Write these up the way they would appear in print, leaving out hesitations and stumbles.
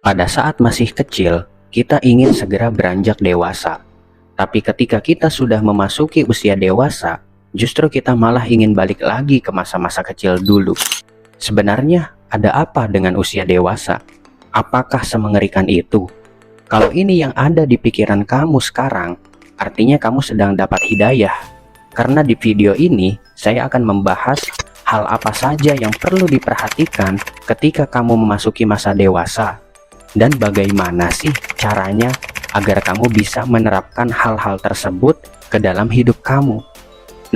Pada saat masih kecil, kita ingin segera beranjak dewasa. Tapi ketika kita sudah memasuki usia dewasa, justru kita malah ingin balik lagi ke masa-masa kecil dulu. Sebenarnya ada apa dengan usia dewasa? Apakah semengerikan itu? Kalau ini yang ada di pikiran kamu sekarang, artinya kamu sedang dapat hidayah. Karena di video ini, saya akan membahas hal apa saja yang perlu diperhatikan ketika kamu memasuki masa dewasa. Dan bagaimana sih caranya agar kamu bisa menerapkan hal-hal tersebut ke dalam hidup kamu.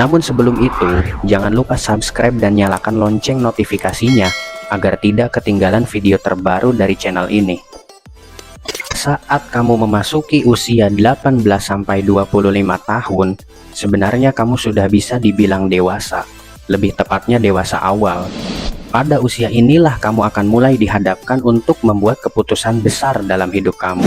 Namun sebelum itu, jangan lupa subscribe dan nyalakan lonceng notifikasinya agar tidak ketinggalan video terbaru dari channel ini. Saat kamu memasuki usia 18-25 tahun, sebenarnya kamu sudah bisa dibilang dewasa, lebih tepatnya dewasa awal. Pada usia inilah kamu akan mulai dihadapkan untuk membuat keputusan besar dalam hidup kamu.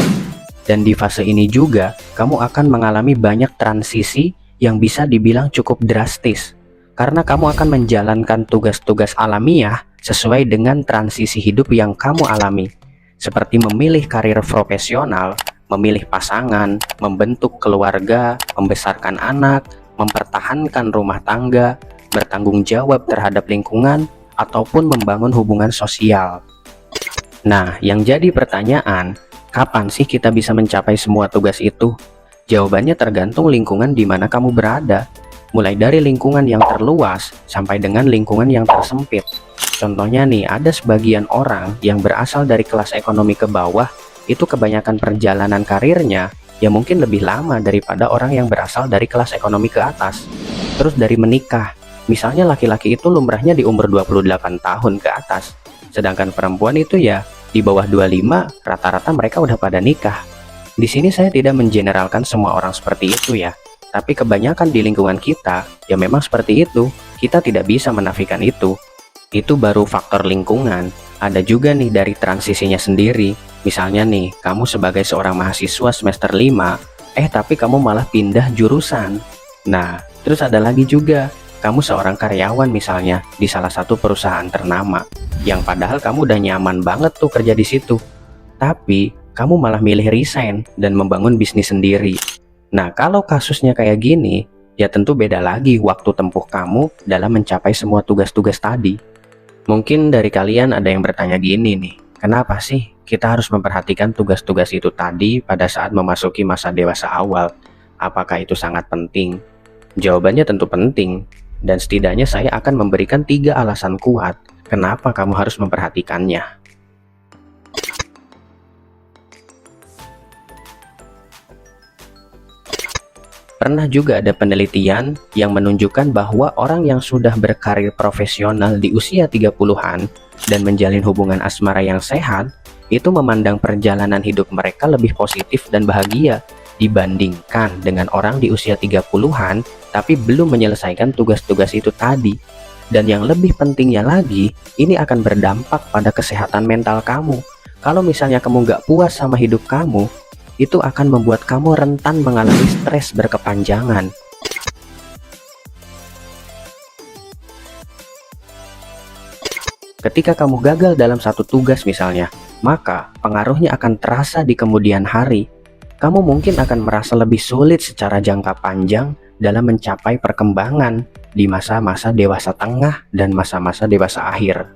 Dan di fase ini juga, kamu akan mengalami banyak transisi yang bisa dibilang cukup drastis. Karena kamu akan menjalankan tugas-tugas alamiah sesuai dengan transisi hidup yang kamu alami. Seperti memilih karir profesional, memilih pasangan, membentuk keluarga, membesarkan anak, mempertahankan rumah tangga, bertanggung jawab terhadap lingkungan, ataupun membangun hubungan sosial. Nah, yang jadi pertanyaan, kapan sih kita bisa mencapai semua tugas itu? Jawabannya tergantung lingkungan di mana kamu berada. Mulai dari lingkungan yang terluas sampai dengan lingkungan yang tersempit. Contohnya nih, ada sebagian orang yang berasal dari kelas ekonomi ke bawah, itu kebanyakan perjalanan karirnya ya mungkin lebih lama daripada orang yang berasal dari kelas ekonomi ke atas. Terus dari menikah, misalnya laki-laki itu lumrahnya di umur 28 tahun ke atas, sedangkan perempuan itu ya di bawah 25, rata-rata mereka udah pada nikah. Di sini saya tidak mengeneralkan semua orang seperti itu ya, tapi kebanyakan di lingkungan kita ya memang seperti itu. Kita tidak bisa menafikan itu. Itu baru faktor lingkungan. Ada juga nih dari transisinya sendiri. Misalnya nih, kamu sebagai seorang mahasiswa semester 5, tapi kamu malah pindah jurusan. Nah, terus ada lagi juga, kamu seorang karyawan misalnya di salah satu perusahaan ternama, yang padahal kamu udah nyaman banget tuh kerja di situ. Tapi kamu malah milih resign dan membangun bisnis sendiri. Nah, kalau kasusnya kayak gini, ya tentu beda lagi waktu tempuh kamu dalam mencapai semua tugas-tugas tadi. Mungkin dari kalian ada yang bertanya gini nih, kenapa sih kita harus memperhatikan tugas-tugas itu tadi pada saat memasuki masa dewasa awal? Apakah itu sangat penting? Jawabannya tentu penting. Dan setidaknya saya akan memberikan 3 alasan kuat kenapa kamu harus memperhatikannya. Pernah juga ada penelitian yang menunjukkan bahwa orang yang sudah berkarir profesional di usia 30-an dan menjalin hubungan asmara yang sehat, itu memandang perjalanan hidup mereka lebih positif dan bahagia dibandingkan dengan orang di usia 30-an tapi belum menyelesaikan tugas-tugas itu tadi. Dan yang lebih pentingnya lagi, ini akan berdampak pada kesehatan mental kamu. Kalau misalnya kamu nggak puas sama hidup kamu, itu akan membuat kamu rentan mengalami stres berkepanjangan. Ketika kamu gagal dalam satu tugas misalnya, maka pengaruhnya akan terasa di kemudian hari. Kamu mungkin akan merasa lebih sulit secara jangka panjang dalam mencapai perkembangan di masa-masa dewasa tengah dan masa-masa dewasa akhir.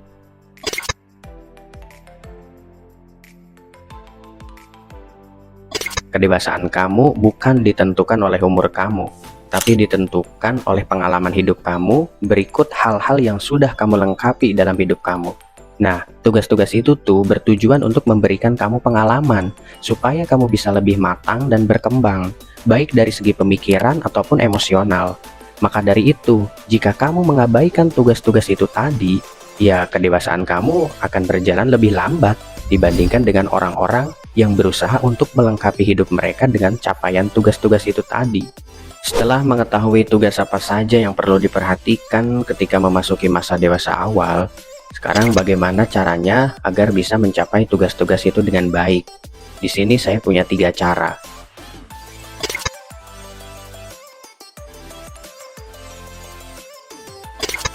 Kedewasaan kamu bukan ditentukan oleh umur kamu, tapi ditentukan oleh pengalaman hidup kamu berikut hal-hal yang sudah kamu lengkapi dalam hidup kamu. Nah, tugas-tugas itu tuh bertujuan untuk memberikan kamu pengalaman, supaya kamu bisa lebih matang dan berkembang, baik dari segi pemikiran ataupun emosional. Maka dari itu, jika kamu mengabaikan tugas-tugas itu tadi, ya kedewasaan kamu akan berjalan lebih lambat dibandingkan dengan orang-orang yang berusaha untuk melengkapi hidup mereka dengan capaian tugas-tugas itu tadi. Setelah mengetahui tugas apa saja yang perlu diperhatikan ketika memasuki masa dewasa awal, sekarang bagaimana caranya agar bisa mencapai tugas-tugas itu dengan baik? Di sini saya punya 3 cara.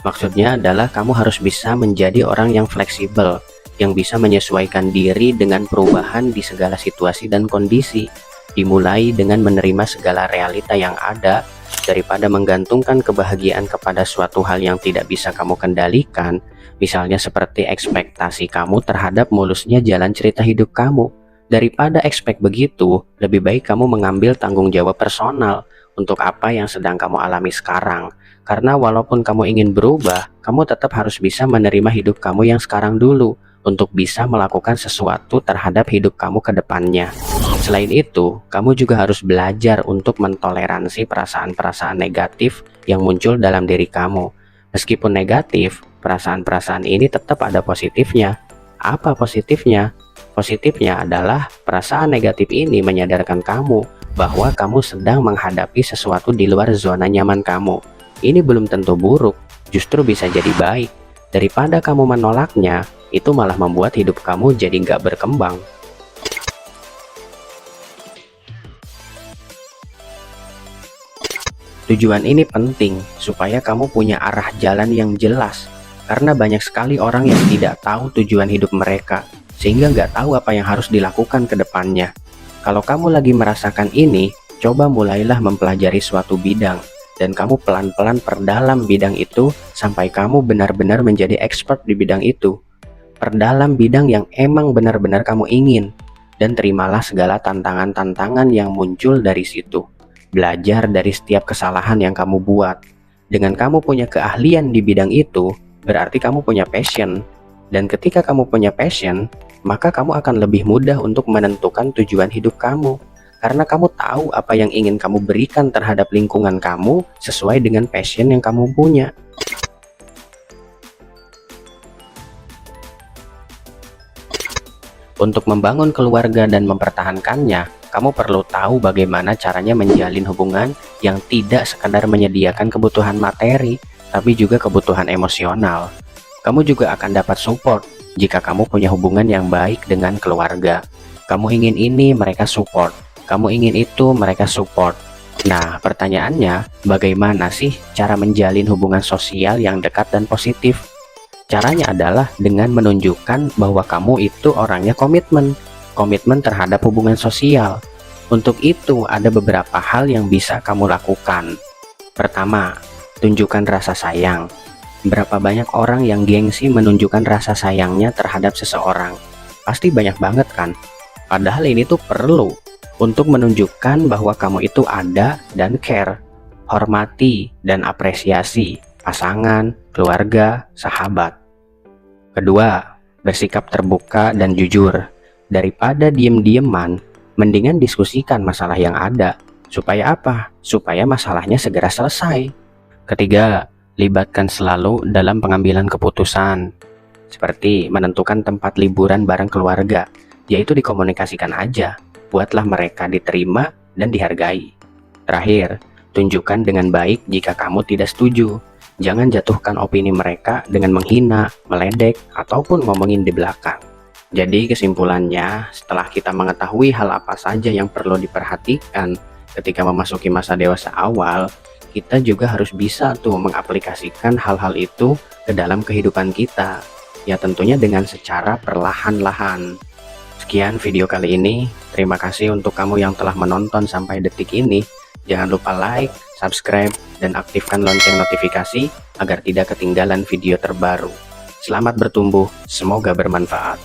Maksudnya adalah kamu harus bisa menjadi orang yang fleksibel, yang bisa menyesuaikan diri dengan perubahan di segala situasi dan kondisi. Dimulai dengan menerima segala realita yang ada, daripada menggantungkan kebahagiaan kepada suatu hal yang tidak bisa kamu kendalikan, misalnya seperti ekspektasi kamu terhadap mulusnya jalan cerita hidup kamu. Daripada expect begitu, lebih baik kamu mengambil tanggung jawab personal untuk apa yang sedang kamu alami sekarang. Karena walaupun kamu ingin berubah, kamu tetap harus bisa menerima hidup kamu yang sekarang dulu untuk bisa melakukan sesuatu terhadap hidup kamu ke depannya. Selain itu, kamu juga harus belajar untuk mentoleransi perasaan-perasaan negatif yang muncul dalam diri kamu. Meskipun negatif, perasaan-perasaan ini tetap ada positifnya. Apa positifnya? Positifnya adalah perasaan negatif ini menyadarkan kamu bahwa kamu sedang menghadapi sesuatu di luar zona nyaman kamu. Ini belum tentu buruk, justru bisa jadi baik. Daripada kamu menolaknya, itu malah membuat hidup kamu jadi nggak berkembang. Tujuan ini penting supaya kamu punya arah jalan yang jelas, karena banyak sekali orang yang tidak tahu tujuan hidup mereka, sehingga nggak tahu apa yang harus dilakukan ke depannya. Kalau kamu lagi merasakan ini, coba mulailah mempelajari suatu bidang, dan kamu pelan-pelan perdalam bidang itu sampai kamu benar-benar menjadi expert di bidang itu. Perdalam bidang yang emang benar-benar kamu ingin, dan terimalah segala tantangan-tantangan yang muncul dari situ. Belajar dari setiap kesalahan yang kamu buat. Dengan kamu punya keahlian di bidang itu, berarti kamu punya passion. Dan ketika kamu punya passion, maka kamu akan lebih mudah untuk menentukan tujuan hidup kamu. Karena kamu tahu apa yang ingin kamu berikan terhadap lingkungan kamu sesuai dengan passion yang kamu punya. Untuk membangun keluarga dan mempertahankannya, kamu perlu tahu bagaimana caranya menjalin hubungan yang tidak sekadar menyediakan kebutuhan materi, tapi juga kebutuhan emosional. Kamu juga akan dapat support jika kamu punya hubungan yang baik dengan keluarga. Kamu ingin ini, mereka support. Kamu ingin itu, mereka support. Nah, pertanyaannya, bagaimana sih cara menjalin hubungan sosial yang dekat dan positif? Caranya adalah dengan menunjukkan bahwa kamu itu orangnya komitmen terhadap hubungan sosial. Untuk itu, ada beberapa hal yang bisa kamu lakukan. Pertama, tunjukkan rasa sayang. Berapa banyak orang yang gengsi menunjukkan rasa sayangnya terhadap seseorang? Pasti banyak banget kan? Padahal ini tuh perlu untuk menunjukkan bahwa kamu itu ada dan care. Hormati dan apresiasi pasangan, keluarga, sahabat. Kedua, bersikap terbuka dan jujur. Daripada diem-dieman, mendingan diskusikan masalah yang ada. Supaya apa? Supaya masalahnya segera selesai. Ketiga, libatkan selalu dalam pengambilan keputusan. Seperti menentukan tempat liburan bareng keluarga, yaitu dikomunikasikan aja. Buatlah mereka diterima dan dihargai. Terakhir, tunjukkan dengan baik jika kamu tidak setuju. Jangan jatuhkan opini mereka dengan menghina, meledek, ataupun ngomongin di belakang. Jadi kesimpulannya, setelah kita mengetahui hal apa saja yang perlu diperhatikan ketika memasuki masa dewasa awal, kita juga harus bisa tuh mengaplikasikan hal-hal itu ke dalam kehidupan kita. Ya tentunya dengan secara perlahan-lahan. Sekian video kali ini. Terima kasih untuk kamu yang telah menonton sampai detik ini. Jangan lupa like, subscribe, dan aktifkan lonceng notifikasi agar tidak ketinggalan video terbaru. Selamat bertumbuh, semoga bermanfaat.